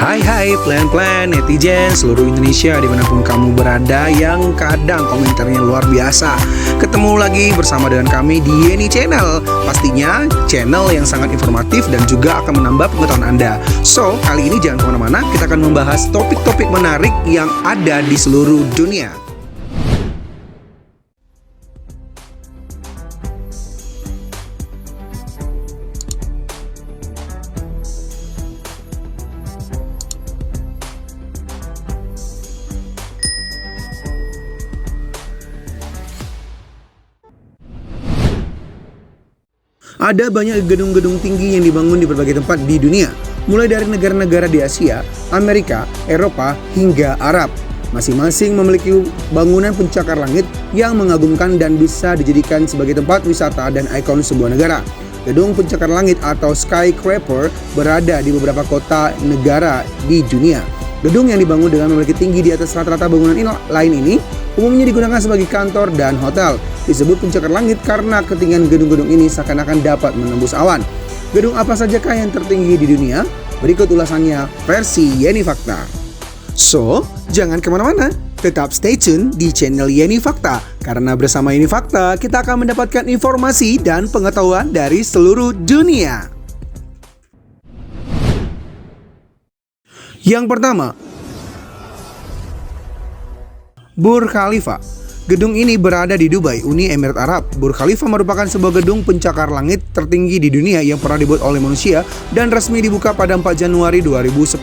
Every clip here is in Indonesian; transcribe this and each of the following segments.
Hai plan-plan netizen seluruh Indonesia dimanapun kamu berada yang kadang komentarnya luar biasa. Ketemu lagi bersama dengan kami di Yeni Channel. Pastinya channel yang sangat informatif dan juga akan menambah pengetahuan Anda. So, kali ini jangan kemana-mana, kita akan membahas topik-topik menarik yang ada di seluruh dunia. Ada banyak gedung-gedung tinggi yang dibangun di berbagai tempat di dunia, mulai dari negara-negara di Asia, Amerika, Eropa, hingga Arab. Masing-masing memiliki bangunan pencakar langit yang mengagumkan dan bisa dijadikan sebagai tempat wisata dan ikon sebuah negara. Gedung pencakar langit atau skyscraper berada di beberapa kota negara di dunia. Gedung yang dibangun dengan memiliki tinggi di atas rata-rata bangunan lain ini umumnya digunakan sebagai kantor dan hotel. Disebut pencakar langit karena ketinggian gedung-gedung ini seakan-akan dapat menembus awan. Gedung apa sajakah yang tertinggi di dunia? Berikut ulasannya versi Yeni Fakta. So, jangan kemana-mana, tetap stay tune di channel Yeni Fakta. Karena bersama Yeni Fakta, kita akan mendapatkan informasi dan pengetahuan dari seluruh dunia. Yang pertama, Burj Khalifa. Gedung ini berada di Dubai, Uni Emirat Arab. Burj Khalifa merupakan sebuah gedung pencakar langit tertinggi di dunia yang pernah dibuat oleh manusia dan resmi dibuka pada 4 Januari 2010.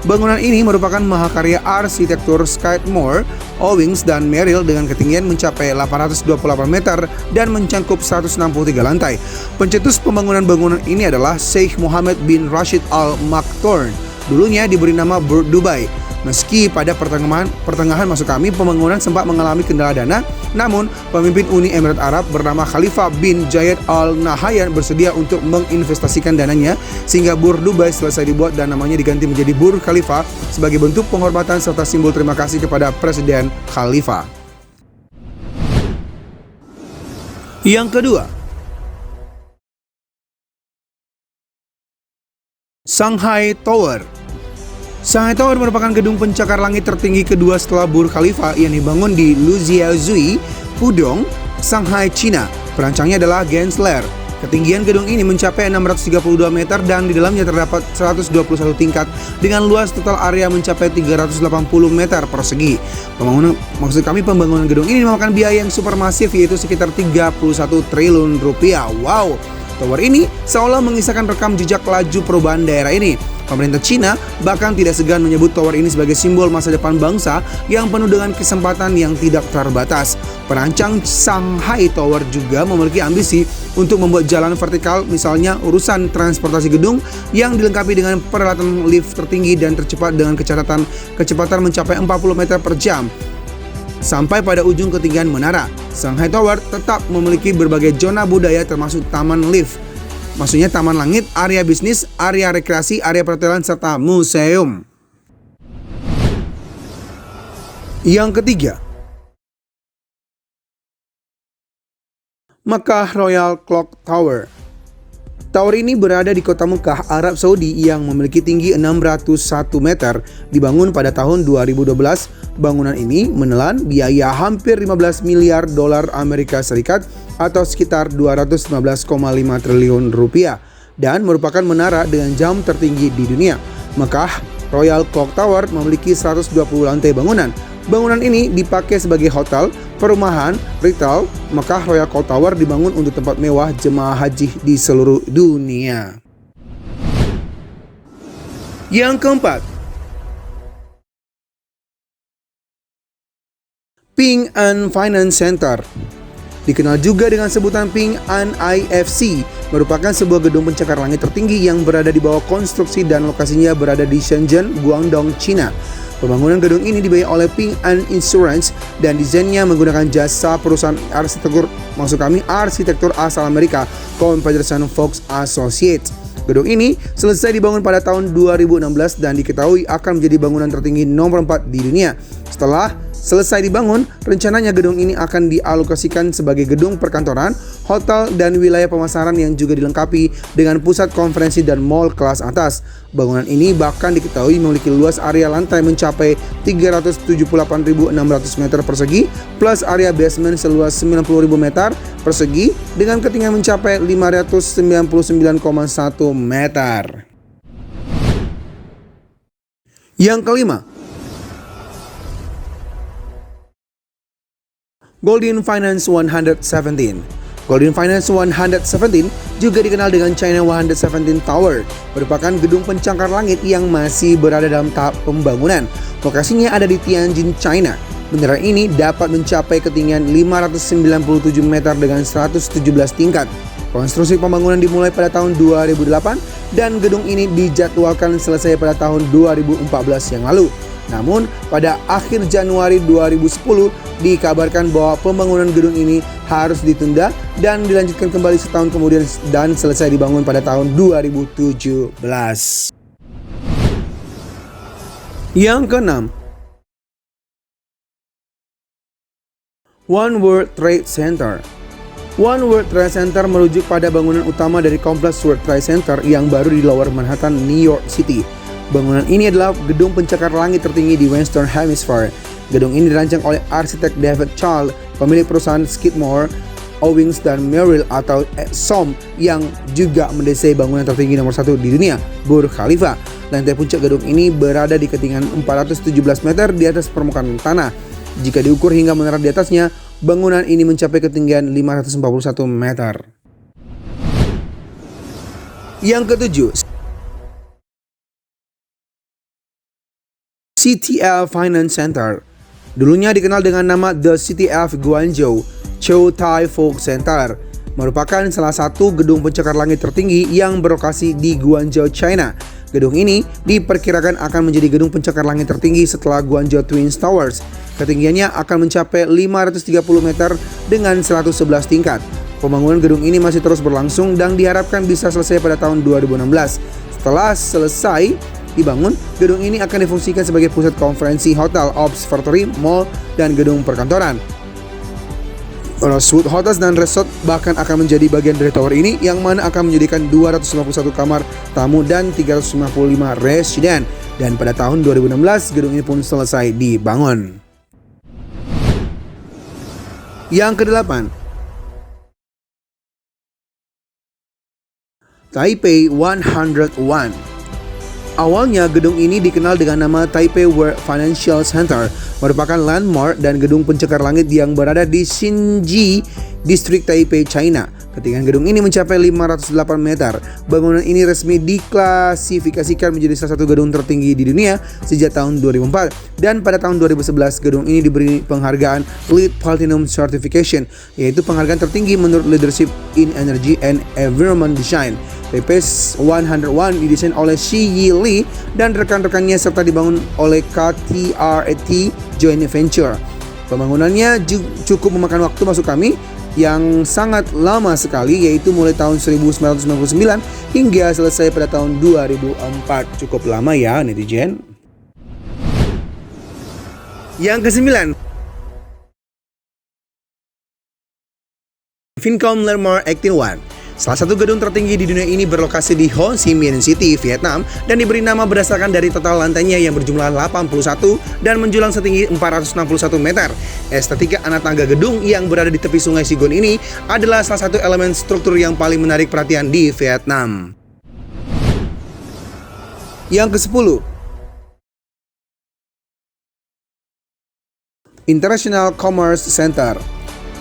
Bangunan ini merupakan mahakarya arsitektur Skidmore, Owings, dan Merrill dengan ketinggian mencapai 828 meter dan mencakup 163 lantai. Pencetus pembangunan bangunan ini adalah Sheikh Mohammed bin Rashid Al Maktoum. Dulunya diberi nama Burj Dubai. Meski pada pertengahan pembangunan sempat mengalami kendala dana, namun pemimpin Uni Emirat Arab bernama Khalifah bin Zayed Al Nahyan bersedia untuk menginvestasikan dananya sehingga Burj Dubai selesai dibuat dan namanya diganti menjadi Burj Khalifa sebagai bentuk penghormatan serta simbol terima kasih kepada Presiden Khalifah. Yang kedua, Shanghai Tower. Shanghai Tower merupakan gedung pencakar langit tertinggi kedua setelah Burj Khalifa yang dibangun di Lujiazui, Pudong, Shanghai, China. Perancangnya adalah Gensler. Ketinggian gedung ini mencapai 632 meter dan di dalamnya terdapat 121 tingkat dengan luas total area mencapai 380 meter persegi. Pembangunan gedung ini memakan biaya yang supermasif yaitu sekitar 31 triliun rupiah. Wow! Tower ini seolah mengisahkan rekam jejak laju perubahan daerah ini. Pemerintah Cina bahkan tidak segan menyebut tower ini sebagai simbol masa depan bangsa yang penuh dengan kesempatan yang tidak terbatas. Perancang Shanghai Tower juga memiliki ambisi untuk membuat jalan vertikal, misalnya urusan transportasi gedung yang dilengkapi dengan peralatan lift tertinggi dan tercepat dengan kecepatan mencapai 40 meter per jam. Sampai pada ujung ketinggian menara, Shanghai Tower tetap memiliki berbagai zona budaya termasuk taman lift. Maksudnya taman langit, area bisnis, area rekreasi, area perhotelan, serta museum. Yang ketiga, Mekah Royal Clock Tower. Tower ini berada di kota Mekah, Arab Saudi yang memiliki tinggi 601 meter. Dibangun pada tahun 2012, bangunan ini menelan biaya hampir 15 miliar dolar Amerika Serikat atau sekitar 219,5 triliun rupiah dan merupakan menara dengan jam tertinggi di dunia. Mekah Royal Clock Tower memiliki 120 lantai bangunan. Bangunan ini dipakai sebagai hotel, perumahan, retail. Mekah Royal Clock Tower dibangun untuk tempat mewah jemaah haji di seluruh dunia. Yang keempat, Ping An Finance Center. Dikenal juga dengan sebutan Ping An IFC, merupakan sebuah gedung pencakar langit tertinggi yang berada di bawah konstruksi dan lokasinya berada di Shenzhen, Guangdong, China. Pembangunan gedung ini dibiayai oleh Ping An Insurance dan desainnya menggunakan jasa perusahaan arsitektur asal Amerika, Kohn Pedersen Fox Associates. Gedung ini selesai dibangun pada tahun 2016 dan diketahui akan menjadi bangunan tertinggi nomor 4 di dunia setelah selesai dibangun, rencananya gedung ini akan dialokasikan sebagai gedung perkantoran, hotel, dan wilayah pemasaran yang juga dilengkapi dengan pusat konferensi dan mall kelas atas. Bangunan ini bahkan diketahui memiliki luas area lantai mencapai 378.600 meter persegi plus area basement seluas 90.000 meter persegi dengan ketinggian mencapai 599,1 meter. Yang kelima, Golden Finance 117. Golden Finance 117 juga dikenal dengan China 117 Tower, merupakan gedung pencakar langit yang masih berada dalam tahap pembangunan. Lokasinya ada di Tianjin, China. Bendera ini dapat mencapai ketinggian 597 meter dengan 117 tingkat. Konstruksi pembangunan dimulai pada tahun 2008 dan gedung ini dijadwalkan selesai pada tahun 2014 yang lalu. Namun, pada akhir Januari 2010 dikabarkan bahwa pembangunan gedung ini harus ditunda dan dilanjutkan kembali setahun kemudian dan selesai dibangun pada tahun 2017. Yang keenam, One World Trade Center. One World Trade Center merujuk pada bangunan utama dari kompleks World Trade Center yang baru di Lower Manhattan, New York City. Bangunan ini adalah gedung pencakar langit tertinggi di Western Hemisphere. Gedung ini dirancang oleh arsitek David Charles, pemilik perusahaan Skidmore, Owings dan Merrill atau SOM yang juga mendesain bangunan tertinggi nomor 1 di dunia, Burj Khalifa. Lantai puncak gedung ini berada di ketinggian 417 meter di atas permukaan tanah. Jika diukur hingga menara di atasnya, bangunan ini mencapai ketinggian 541 meter. Yang ketujuh, CTF Finance Center. Dulunya dikenal dengan nama The CTF Guangzhou Chow Tai Fook Center, merupakan salah satu gedung pencakar langit tertinggi yang berlokasi di Guangzhou, China. Gedung ini diperkirakan akan menjadi gedung pencakar langit tertinggi setelah Guangzhou Twin Towers. Ketinggiannya akan mencapai 530 meter dengan 111 tingkat. Pembangunan gedung ini masih terus berlangsung dan diharapkan bisa selesai pada tahun 2016. Setelah selesai dibangun, gedung ini akan difungsikan sebagai pusat konferensi, hotel, observatory, mall, dan gedung perkantoran. Rosewood Hotels dan Resort bahkan akan menjadi bagian dari tower ini, yang mana akan menjadikan 251 kamar tamu dan 355 residen. Dan pada tahun 2016, gedung ini pun selesai dibangun. Yang kedelapan, Taipei 101. Awalnya gedung ini dikenal dengan nama Taipei World Financial Center, merupakan landmark dan gedung pencakar langit yang berada di Xinji, distrik Taipei, China. Ketinggian gedung ini mencapai 508 meter. Bangunan ini resmi diklasifikasikan menjadi salah satu gedung tertinggi di dunia sejak tahun 2004. Dan pada tahun 2011, gedung ini diberi penghargaan LEED Platinum Certification, yaitu penghargaan tertinggi menurut Leadership in Energy and Environment Design. Taipei 101 didesain oleh Xi Yi Li dan rekan-rekannya serta dibangun oleh KTRAT Joint Venture. Pembangunannya cukup memakan waktu masuk kami yang sangat lama sekali, yaitu mulai tahun 1999 hingga selesai pada tahun 2004. Cukup lama ya netizen. Yang kesembilan, Vincom Landmark 81. Salah satu gedung tertinggi di dunia ini berlokasi di Ho Chi Minh City, Vietnam, dan diberi nama berdasarkan dari total lantainya yang berjumlah 81 dan menjulang setinggi 461 meter. Estetika anak tangga gedung yang berada di tepi sungai Sigon ini adalah salah satu elemen struktur yang paling menarik perhatian di Vietnam. Yang ke-10, International Commerce Center.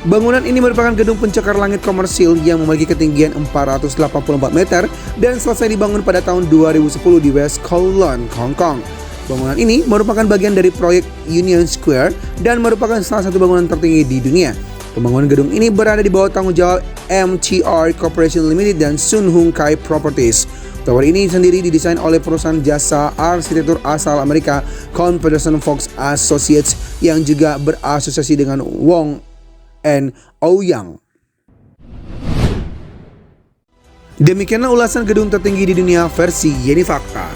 Bangunan ini merupakan gedung pencakar langit komersil yang memiliki ketinggian 484 meter dan selesai dibangun pada tahun 2010 di West Kowloon, Hong Kong. Bangunan ini merupakan bagian dari proyek Union Square dan merupakan salah satu bangunan tertinggi di dunia. Pembangunan gedung ini berada di bawah tanggung jawab MTR Corporation Limited dan Sun Hung Kai Properties. Tower ini sendiri didesain oleh perusahaan jasa arsitektur asal Amerika Confederation Fox Associates yang juga berasosiasi dengan Wong and Ouyang. Demikianlah ulasan gedung tertinggi di dunia versi Yeni Fakta.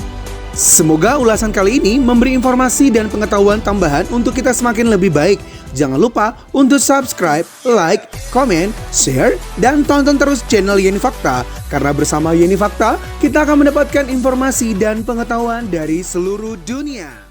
Semoga ulasan kali ini memberi informasi dan pengetahuan tambahan untuk kita semakin lebih baik. Jangan lupa untuk subscribe, like, komen, share, dan tonton terus channel Yeni Fakta. Karena bersama Yeni Fakta, kita akan mendapatkan informasi dan pengetahuan dari seluruh dunia.